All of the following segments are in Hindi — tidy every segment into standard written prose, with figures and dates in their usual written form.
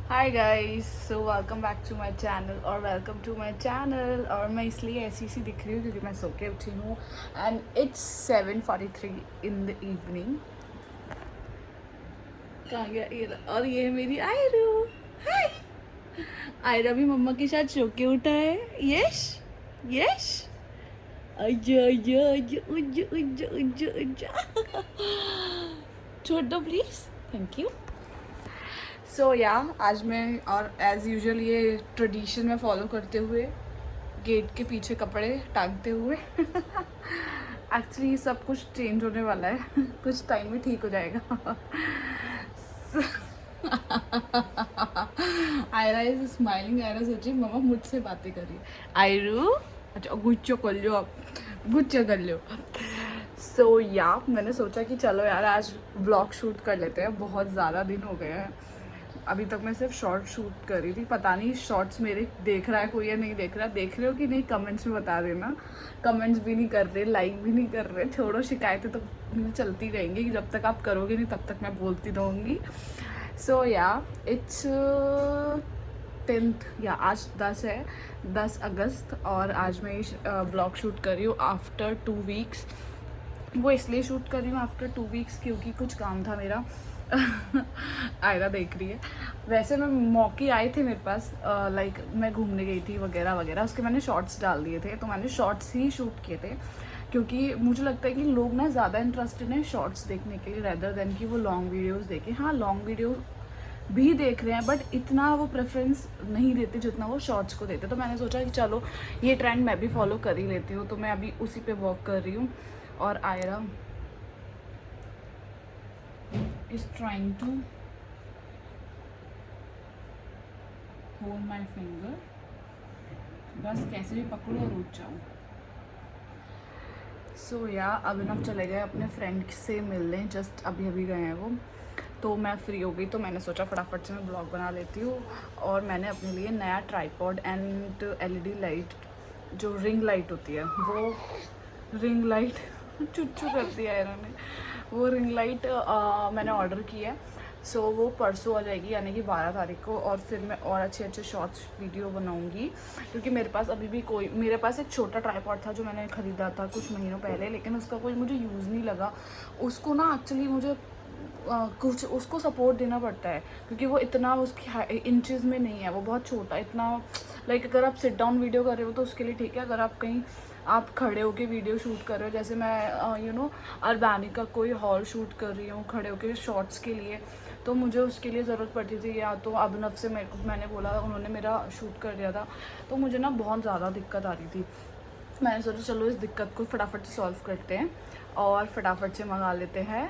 Hi guys, so welcome back to my channel और वेलकम टू माय चैनल। और मैं इसलिए ऐसी सी दिख रही हूँ क्योंकि मैं सो के उठी हूँ and it's 7:43 in the evening. कहाँ गया ये? और ये है मेरी आयरू। हाय। आयरा भी मम्मा के साथ सो के उठा है। Yes yes. आजा आजा आजा उज्जा उज्जा उज्जा उज्जा। छोड़ दो प्लीज, थैंक यू। सो या आज मैं और एज़ यूजुअल ये ट्रेडिशन में फॉलो करते हुए गेट के पीछे कपड़े टांगते हुए एक्चुअली ये सब कुछ चेंज होने वाला है कुछ टाइम में ठीक हो जाएगा। Aira is smiling. आयरा सोची मम्मा मुझसे बातें कर रही है। आयरू अच्छा गुच्चो कर लो, आप गुच्चो कर लो। सो या मैंने सोचा कि चलो यार आज ब्लॉग शूट कर लेते हैं, बहुत ज़्यादा दिन हो गए हैं। अभी तक मैं सिर्फ शॉर्ट शूट कर रही थी, पता नहीं शॉर्ट्स मेरे देख रहा है कोई या नहीं देख रहा। देख रहे हो कि नहीं कमेंट्स में बता देना। कमेंट्स भी नहीं कर रहे, लाइक भी नहीं कर रहे। छोड़ो, शिकायतें तो चलती रहेंगी, जब तक आप करोगे नहीं तब तक मैं बोलती रहूँगी। सो या इट्स 10th या आज 10 है, 10 अगस्त। और आज मैं ब्लॉग शूट कर रही हूँ आफ्टर 2 वीक्स। वो इसलिए शूट कर रही हूँ आफ्टर 2 वीक्स क्योंकि कुछ काम था मेरा। आयरा देख रही है। वैसे मैं मौके आए थे मेरे पास, लाइक मैं घूमने गई थी वगैरह वगैरह, उसके मैंने शॉर्ट्स डाल दिए थे, तो मैंने शॉर्ट्स ही शूट किए थे क्योंकि मुझे लगता है कि लोग ना ज़्यादा इंटरेस्टेड हैं शॉर्ट्स देखने के लिए रेदर देन कि वो लॉन्ग वीडियोस देखें। हाँ, लॉन्ग वीडियो भी देख रहे हैं बट इतना वो प्रेफरेंस नहीं देते जितना वो शॉर्ट्स को देते। तो मैंने सोचा कि चलो ये ट्रेंड मैं भी फॉलो कर ही लेती हूँ, तो मैं अभी उसी पे वॉक कर रही हूँ। और Ayra is trying to hold my finger। बस कैसे भी पकड़ो और उठ जाओ। सो या अभिनव चले गए अपने फ्रेंड से मिलने, जस्ट अभी अभी गए हैं वो। तो मैं फ्री हो गई तो मैंने सोचा फटाफट से मैं ब्लॉग बना लेती हूँ। और मैंने अपने लिए नया ट्राइपॉड एंड एलईडी लाइट, जो रिंग लाइट होती है वो रिंग लाइट चुच्चू कर दिया है इन्होंने। वो रिंग लाइट मैंने ऑर्डर की है। सो वो परसों आ जाएगी, यानी कि 12 तारीख को। और फिर मैं और अच्छे अच्छे शॉर्ट्स वीडियो बनाऊंगी क्योंकि मेरे पास अभी भी मेरे पास एक छोटा ट्राइपॉड था जो मैंने ख़रीदा था कुछ महीनों पहले, लेकिन उसका कोई मुझे यूज़ नहीं लगा। उसको ना एक्चुअली मुझे कुछ उसको सपोर्ट देना पड़ता है क्योंकि वो इतना उसकी इंचेस में नहीं है, वो बहुत छोटा इतना। लाइक अगर आप सिट डाउन वीडियो कर रहे हो तो उसके लिए ठीक है, अगर आप कहीं आप खड़े होके वीडियो शूट कर रहे हो, जैसे मैं अर्बैनिक का कोई हॉल शूट कर रही हूँ खड़े होके शॉर्ट्स के लिए, तो मुझे उसके लिए ज़रूरत पड़ती थी। या तो अभिनव से मैंने बोला, उन्होंने मेरा शूट कर दिया था, तो मुझे ना बहुत ज़्यादा दिक्कत आ रही थी। मैंने सोचा चलो इस दिक्कत को फटाफट से सॉल्व करते हैं और फटाफट से मंगा लेते हैं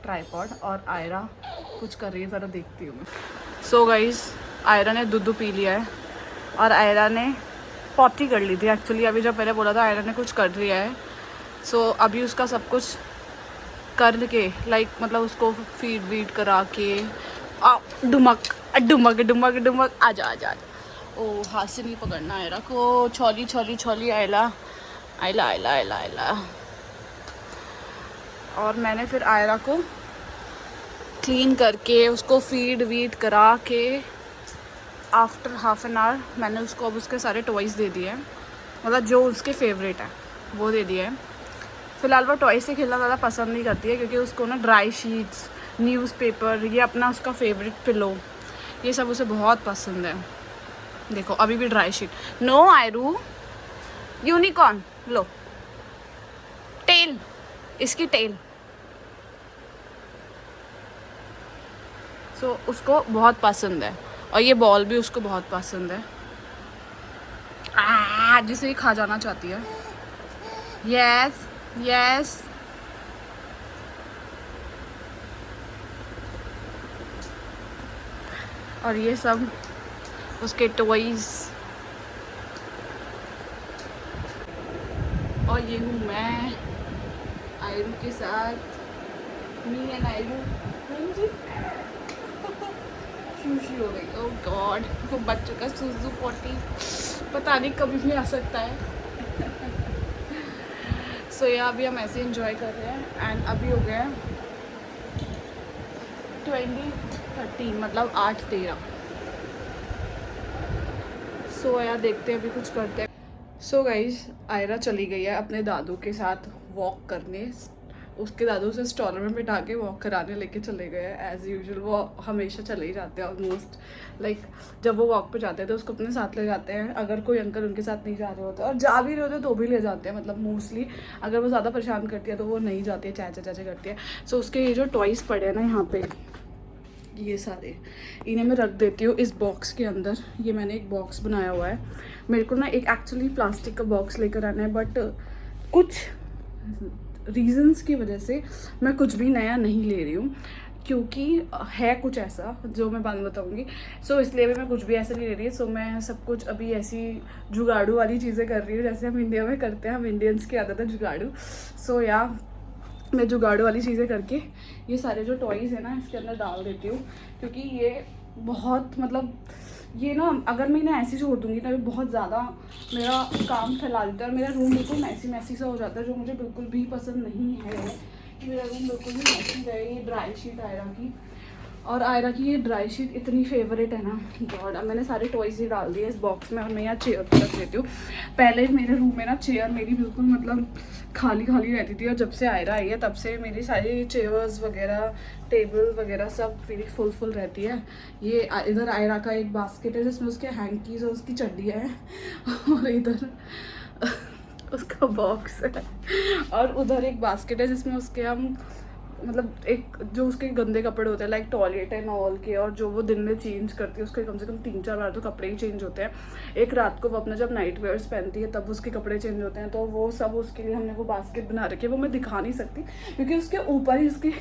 ट्राइपॉड। और आयरा कुछ कर रही है, ज़रा देखती हूँ मैं। सो गाइस, आयरा ने दूध पी लिया है और आयरा ने पॉटी कर ली थी एक्चुअली। अभी जब मैंने बोला था आयरा ने कुछ कर लिया है, सो अभी उसका सब कुछ कर के लाइक मतलब उसको फीड वीड करा के डुमक डुमक डुमक डुमक आजा आजा आजा। ओ, हाथ से नहीं पकड़ना आयरा को। छोली छोली छोली आयला आयला आयला आयला आयला। और मैंने फिर आयरा को क्लीन करके उसको फीड वीड करा के आफ्टर हाफ एन आवर मैंने उसको अब उसके सारे टॉयज़ दे दिए हैं, मतलब जो उसके फेवरेट है वो दे दिए हैं। फ़िलहाल वो टॉय से खेलना ज़्यादा पसंद नहीं करती है क्योंकि उसको ना ड्राई शीट्स, न्यूज़पेपर, ये अपना उसका फेवरेट पिलो, ये सब उसे बहुत पसंद है। देखो अभी भी ड्राई शीट। नो आयरू, यूनिकॉर्न लो, टेल, इसकी टेल। सो उसको बहुत पसंद है और ये बॉल भी उसको बहुत पसंद है। जिसे ही खा जाना चाहती है। Yes yes. और ये सब उसके टॉयज। और ये हूँ मैं आयरू के साथ, मी एंड आयरू। शुशी हो गई। ओह गॉड, वो बच्चों का सूजू पोटी पता नहीं कभी भी आ सकता है। सो ये अभी हम ऐसे इंजॉय कर रहे हैं एंड अभी हो गया 20 13 मतलब 8-13। सो यार देखते हैं, अभी कुछ करते हैं। सो गाइज आयरा चली गई है अपने दादू के साथ वॉक करने। उसके दादू से स्टॉलर में बिठा के वॉक कराने लेके चले गए हैं एज़ यूजुअल। वो हमेशा चले ही जाते हैं ऑलमोस्ट, लाइक जब वो वॉक पे जाते हैं तो उसको अपने साथ ले जाते हैं। अगर कोई अंकल उनके साथ नहीं जा रहे होते और जा भी रहे होते तो भी ले जाते हैं, मतलब मोस्टली अगर वो ज़्यादा परेशान करती है तो वो नहीं जाती है, चाचा चाचा करती है। सो उसके ये जो टॉयज़ पड़े हैं ना यहाँ पे, ये सारे इन्हें मैं रख देती हूँ इस बॉक्स के अंदर। ये मैंने एक बॉक्स बनाया हुआ है। मेरे को ना एक एक्चुअली प्लास्टिक का बॉक्स लेकर आना है, बट कुछ रीजंस की वजह से मैं कुछ भी नया नहीं ले रही हूँ, क्योंकि है कुछ ऐसा जो मैं बाद में बताऊँगी। सो इसलिए भी मैं कुछ भी ऐसा नहीं ले रही है। सो मैं सब कुछ अभी ऐसी जुगाड़ू वाली चीज़ें कर रही हूँ जैसे हम इंडिया में करते हैं। हम इंडियंस की आदत है जुगाड़ू। सो या मैं जुगाड़ू वाली चीज़ें करके ये सारे जो टॉयज़ है ना इसके अंदर डाल देती हूँ, क्योंकि ये बहुत मतलब ये ना अगर मैं इन्हें ऐसे छोड़ दूँगी तो बहुत ज़्यादा मेरा काम फैला देता है और मेरा रूम बिल्कुल मैसी सा हो जाता है, जो मुझे बिल्कुल भी पसंद नहीं है कि मेरा रूम बिल्कुल भी मैसी रहे। ये ड्राई शीट आयरा की, और आयरा की ये ड्राई शीट इतनी फेवरेट है ना गॉड। अब मैंने सारे टॉयज़ ही डाल दिए इस बॉक्स में और मैं यहाँ चेयर पर रख देती हूँ। पहले मेरे रूम में ना चेयर मेरी बिल्कुल मतलब खाली खाली रहती थी, और जब से आयरा आई है तब से मेरी सारी चेयर्स वगैरह टेबल वगैरह सब मेरी फुल रहती है। ये इधर आयरा का एक बास्केट है जिसमें उसके हैंकीज और उसकी चड्डियाँ हैं, और इधर उसका बॉक्स है, और उधर एक बास्केट है जिसमें उसके हम मतलब एक जो उसके गंदे कपड़े होते हैं लाइक टॉयलेट एंड ऑल के, और जो वो दिन में चेंज करती है उसके कम से कम 3-4 बार तो कपड़े ही चेंज होते हैं। एक रात को वो अपना जब नाइट वेयर्स पहनती है तब उसके कपड़े चेंज होते हैं, तो वो सब उसके लिए हमने वो बास्केट बना रखी है। वो मैं दिखा नहीं सकती क्योंकि उसके ऊपर ही उसकी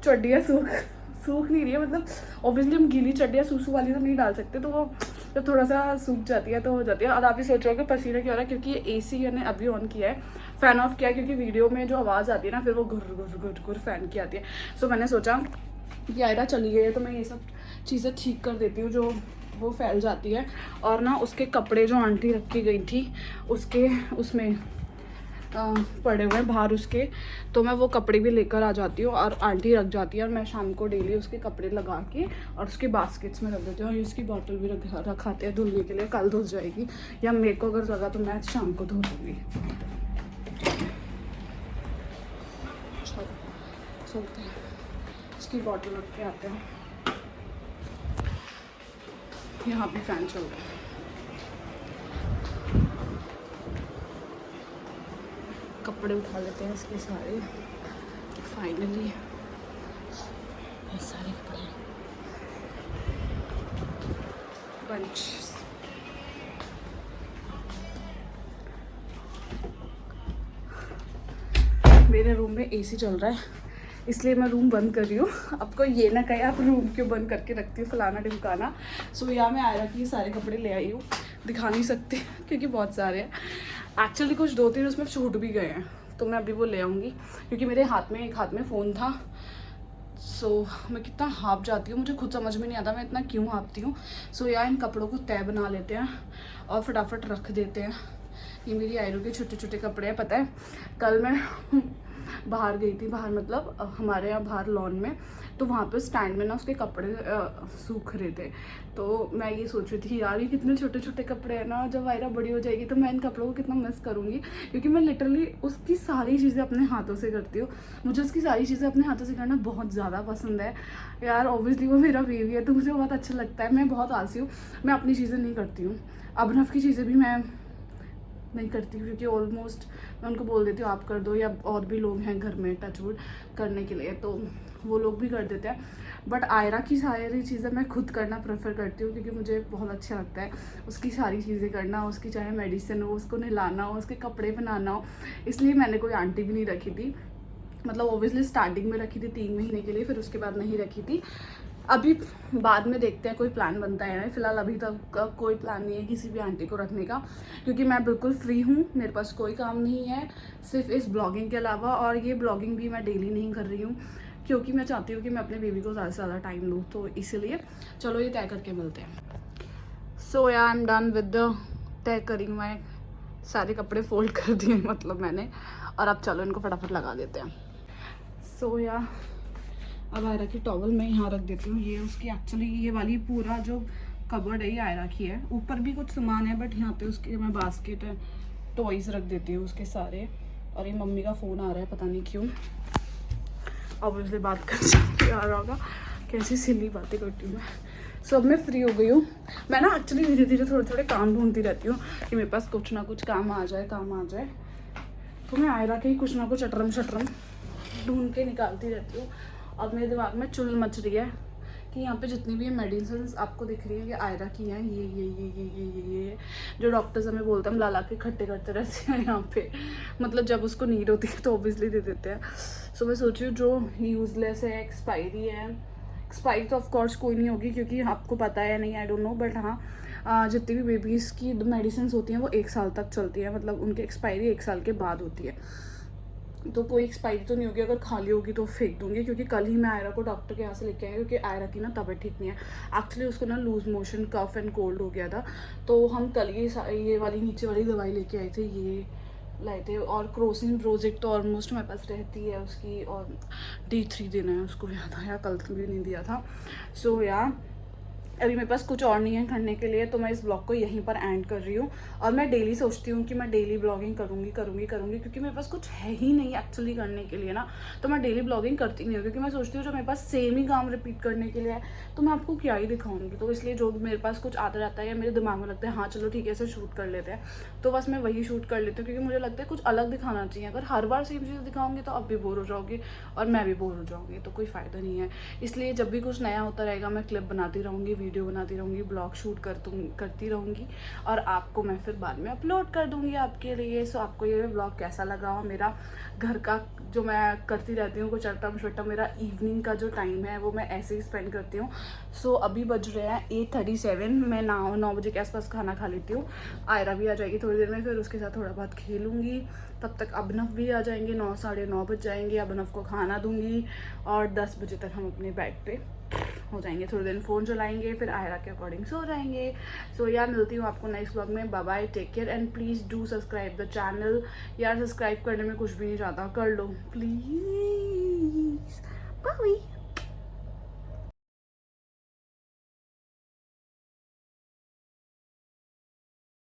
चड्डियाँ सूख नहीं रही है। मतलब ऑब्वियसली हम गीली चड्डियाँ सूसू वाली तो नहीं डाल सकते, तो वो जब थोड़ा सा सूख जाती है तो हो जाती है। और आप ही सोच रहे हो कि पसीना क्यों आ रहा है, क्योंकि ये AC मैंने अभी ऑन किया है, फ़ैन ऑफ किया है, क्योंकि वीडियो में जो आवाज़ आती है ना फिर वो घुर फ़ैन की आती है। सो मैंने सोचा कि आयरा चली गई है तो मैं ये सब चीज़ें ठीक कर देती हूँ जो वो फैल जाती है। और ना उसके कपड़े जो आंटी रख के गई थी उसके उसमें पड़े हुए हैं बाहर उसके, तो मैं वो कपड़े भी लेकर आ जाती हूँ और आंटी रख जाती है, और मैं शाम को डेली उसके कपड़े लगा के और उसके बास्केट्स में रख देती हूँ। और उसकी बॉटल भी रखाते हैं धुलने के लिए, कल धुल जाएगी, या मेरे को अगर लगा तो मैं शाम को धो दूँगी। चलते हैं, इसकी बॉटल रख के आते हैं। यहाँ भी फैन चल रहा है। कपड़े उठा लेते हैं इसके सारे, फाइनली बहुत सारे कपड़े बंच। मेरे रूम में AC चल रहा है इसलिए मैं रूम बंद कर रही हूँ। आपको ये ना कहे आप रूम क्यों बंद करके रखती हूँ फलाना ढिमकाना। सो यहाँ मैं आयरा की ये सारे कपड़े ले आई हूँ, दिखा नहीं सकती क्योंकि बहुत सारे हैं एक्चुअली, कुछ 2-3 उसमें छूट भी गए हैं, तो मैं अभी वो ले आऊँगी क्योंकि मेरे हाथ में एक हाथ में फ़ोन था। सो मैं कितना हाँप जाती हूँ, मुझे खुद समझ में नहीं आता मैं इतना क्यों हाँपती हूँ। सो यार इन कपड़ों को तय बना लेते हैं और फटाफट रख देते हैं। ये मेरी आयरू के छोटे छोटे कपड़े हैं। पता है कल मैं बाहर गई थी, बाहर मतलब हमारे यहाँ बाहर लॉन में, तो वहाँ पे स्टैंड में ना उसके कपड़े सूख रहे थे, तो मैं ये सोच रही थी यार ये कितने छोटे छोटे कपड़े हैं ना, जब आयरा बड़ी हो जाएगी तो मैं इन कपड़ों को कितना मिस करूँगी, क्योंकि मैं लिटरली उसकी सारी चीज़ें अपने हाथों से करती हूँ। मुझे उसकी सारी चीज़ें अपने हाथों से करना बहुत ज़्यादा पसंद है यार। ऑब्वियसली वो मेरा बेबी है तो मुझे बहुत अच्छा लगता है। मैं बहुत आलसी हूँ, मैं अपनी चीज़ें नहीं करती हूँ, अभिनव की चीज़ें भी मैं नहीं करती हूँ क्योंकि ऑलमोस्ट मैं उनको बोल देती हूँ आप कर दो, या और भी लोग हैं घर में टचवुड करने के लिए तो वो लोग भी कर देते हैं। बट आयरा की सारी चीज़ें मैं खुद करना प्रेफर करती हूँ क्योंकि मुझे बहुत अच्छा लगता है उसकी सारी चीज़ें करना, उसकी चाहे मेडिसिन हो, उसको नहलाना हो, उसके कपड़े बनाना हो। इसलिए मैंने कोई आंटी भी नहीं रखी थी, मतलब ओबियसली स्टार्टिंग में रखी थी 3 महीने के लिए, फिर उसके बाद नहीं रखी थी। अभी बाद में देखते हैं कोई प्लान बनता है ना, फिलहाल अभी तक कोई प्लान नहीं है किसी भी आंटी को रखने का, क्योंकि मैं बिल्कुल फ्री हूँ, मेरे पास कोई काम नहीं है सिर्फ इस ब्लॉगिंग के अलावा। और ये ब्लॉगिंग भी मैं डेली नहीं कर रही हूँ क्योंकि मैं चाहती हूँ कि मैं अपने बेबी को ज़्यादा से ज़्यादा टाइम दूँ, तो इसीलिए चलो ये तय करके मिलते हैं। सो या I am done with the तय करी, मैं सारे कपड़े फोल्ड कर दिए मतलब मैंने, और अब चलो इनको फटाफट लगा देते हैं। सो या अब आयरा की टॉवल मैं यहाँ रख देती हूँ। ये उसकी एक्चुअली ये वाली पूरा जो कबर्ड है ये आयरा की है। ऊपर भी कुछ सामान है बट यहाँ पे उसके मैं बास्केट है टॉयज़ रख देती हूँ उसके सारे। और ये मम्मी का फ़ोन आ रहा है पता नहीं क्यों। ऑब्वियसली बात कर आ रहा होगा, कैसी सिली बातें करती हूँ मैं। सो अब मैं फ्री हो गई हूँ। मैं ना एक्चुअली धीरे धीरे थोड़े थोड़े काम ढूंढती रहती हूँ कि मेरे पास कुछ ना कुछ काम आ जाए तो मैं आयरा के ही कुछ ना कुछ अटरम शटरम ढूंढ के निकालती रहती हूँ। अब मेरे दिमाग में चुल मच रही है कि यहाँ पे जितनी भी मेडिसिन आपको दिख रही है ये आयरा की हैं। ये जो डॉक्टर्स हमें बोलते हैं हम ला के इकट्ठे करते रहते हैं यहाँ पे। मतलब जब उसको नीड होती है तो ऑब्वियसली दे देते हैं। सो मैं सोच रही हूँ जो यूज़लेस है, एक्सपायरी है, एक्सपायरी तो ऑफकोर्स कोई नहीं होगी क्योंकि आपको पता है नहीं, आई डोंट नो, बट हाँ जितनी भी बेबीज़ की मेडिसिन होती हैं वो 1 साल तक चलती है। मतलब उनकी एक्सपायरी 1 साल के बाद होती है। तो कोई एक्सपायरी तो नहीं होगी, अगर खाली होगी तो फेंक दूंगी। क्योंकि कल ही मैं आयरा को डॉक्टर के यहाँ से लेके आई क्योंकि आयरा की ना तबीयत ठीक नहीं है। एक्चुअली उसको ना loose motion, cough and cold हो गया था। तो हम कल ये वाली नीचे वाली दवाई लेके आए थे, ये लाए थे। और क्रोसिन प्रोजेक्ट तो ऑलमोस्ट मेरे पास रहती है उसकी, और D3 देना है उसको, याद आया कल भी नहीं दिया था। सो या अभी मेरे पास कुछ और नहीं है करने के लिए तो मैं इस ब्लॉग को यहीं पर एंड कर रही हूँ। और मैं डेली सोचती हूँ कि मैं डेली ब्लॉगिंग करूँगी क्योंकि मेरे पास कुछ है ही नहीं एक्चुअली करने के लिए ना। तो मैं डेली ब्लॉगिंग करती नहीं हूँ क्योंकि मैं सोचती हूँ जो मेरे पास सेम ही काम रिपीट करने के लिए है तो मैं आपको क्या ही दिखाऊंगी। तो इसलिए जो मेरे पास कुछ आता रहता है या मेरे दिमाग में लगता है हाँ चलो ठीक है ऐसे शूट कर लेते हैं, तो बस मैं वही शूट कर लेती हूँ। क्योंकि मुझे लगता है कुछ अलग दिखाना चाहिए। अगर हर बार सेम चीज़ दिखाऊंगी तो आप भी बोर हो जाओगी और मैं भी बोर हो जाऊँगी, तो कोई फ़ायदा नहीं है। इसलिए जब भी कुछ नया होता रहेगा मैं क्लिप बनाती रहूँगी, वीडियो बनाती रहूँगी, ब्लॉग शूट करती रहूँगी और आपको मैं फिर बाद में अपलोड कर दूँगी आपके लिए। सो आपको ये ब्लॉग कैसा लगा? मेरा घर का जो मैं करती रहती हूँ कुछ अटम शटम, मेरा इवनिंग का जो टाइम है वो मैं ऐसे ही स्पेंड करती हूँ। सो अभी बज रहे हैं 8:37। मैं 9 बजे के आसपास खाना खा लेती हूँ। आयरा भी आ जाएगी थोड़ी देर में, फिर उसके साथ थोड़ा बहुत खेलूँगी। तब तक अभिनव भी आ जाएंगे, 9 साढ़े 9 बज जाएंगे। अभिनव को खाना दूँगी और 10 बजे तक हम अपने बेड पे हो जाएंगे। थोड़ी देर फ़ोन चलाएंगे, फिर आयरा के अकॉर्डिंग सो जाएंगे। सो यार मिलती हूँ आपको नेक्स्ट ब्लॉग में। Bye bye, take care and please do subscribe the channel. यार सब्सक्राइब करने में कुछ भी नहीं चाहता, कर लो प्लीज़।